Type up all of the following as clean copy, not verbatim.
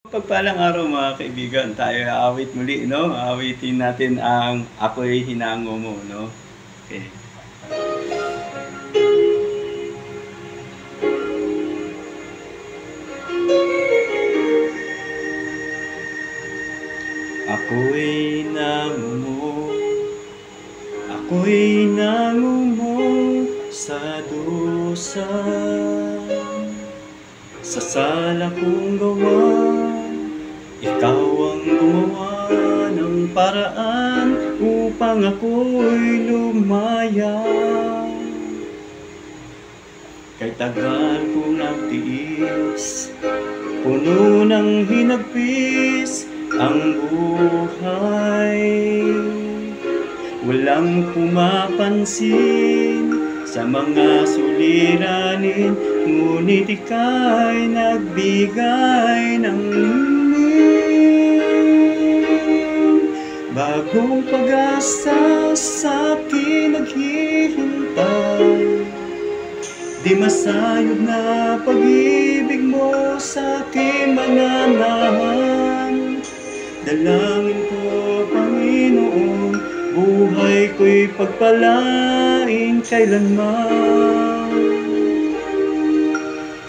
Pagpalang araw mga kaibigan, tayo aawit muli, no? Aawitin natin ang Ako'y Hinango Mo, no? Okay. Ako'y nangumo, ako'y nangumo sa dusa, sa sala kong gawa. Ikaw ang gumawa ng paraan upang ako'y lumaya. Kay tagal kong nagtiis, puno ng hinagpis ang buhay. Walang pumapansin sa mga suliranin, ngunit ika'y nagbigay ng bagong pag-asa sa'kin naghihintay. Di masayod na pag-ibig mo sa'kin mananahan. Dalangin ko, Panginoon, buhay ko'y pagpalain kailanman.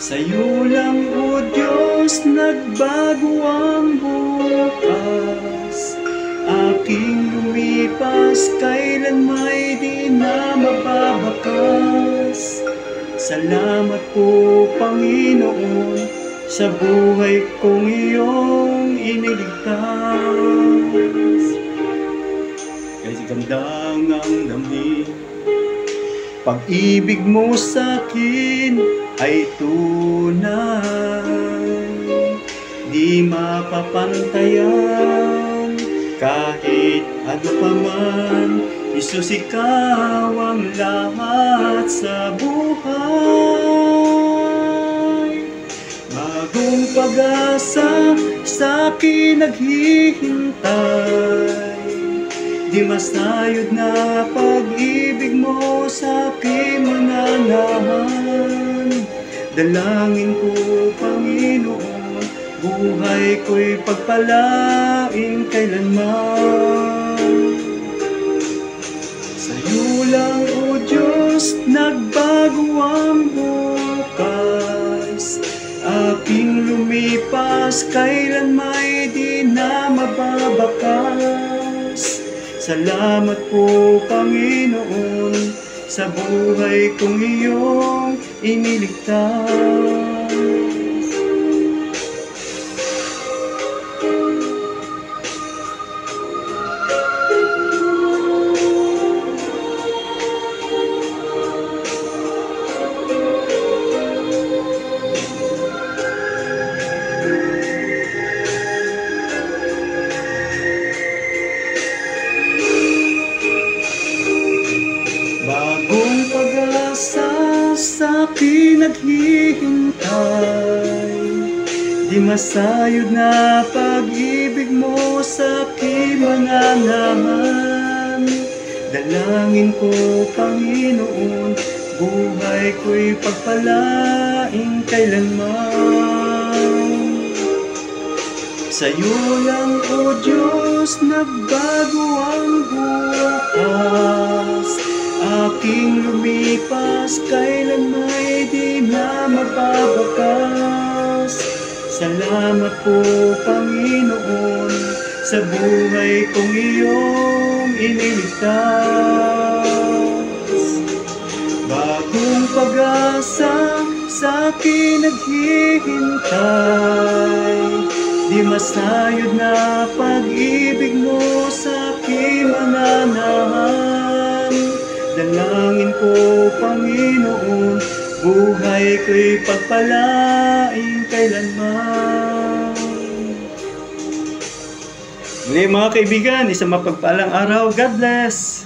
Sa'yo lang, O Diyos, nagbago ang bukas. Aking lumipas, kailan may di na mababakas. Salamat po, Panginoon, sa buhay kong iyong iniligtas. Kasi gandang ang dami, pag-ibig mo sa'kin ay tunay. Di mapapantayan kahit ano pa man. Jesus, ikaw ang lahat sa buhay. Bagong pag-asa sa'kin naghihintay. Di masayod na pag-ibig mo sa'kin mananahan. Dalangin ko, Panginoon, buhay ko'y pagpalain kailanman. Sa'yo lang, O Diyos, nagbago ang bukas. Aking lumipas, kailan may di na mababakas. Salamat po, Panginoon, sa buhay kong iyong iniligtas. Bagong pag-asa sa'kin naghihintay. Di masayod na pag-ibig mo sa'kin mananahan. Dalangin ko, Panginoon, buhay ko'y pagpalain kailanman. Sa'yo lang, O Diyos, nagbago ang bukas. Aking lumipas, kailan may di na mababakas. Salamat po, Panginoon, sa buhay kong iyong iniligtas. Bagong pag-asa sa'kin naghihintay. Di masayod na pag-ibig mo sa'kin mananahan. Dalangin ko, Panginoon, buhay ko'y pagpalain kailanman. Muli mga kaibigan, isang mapagpalang araw. God bless!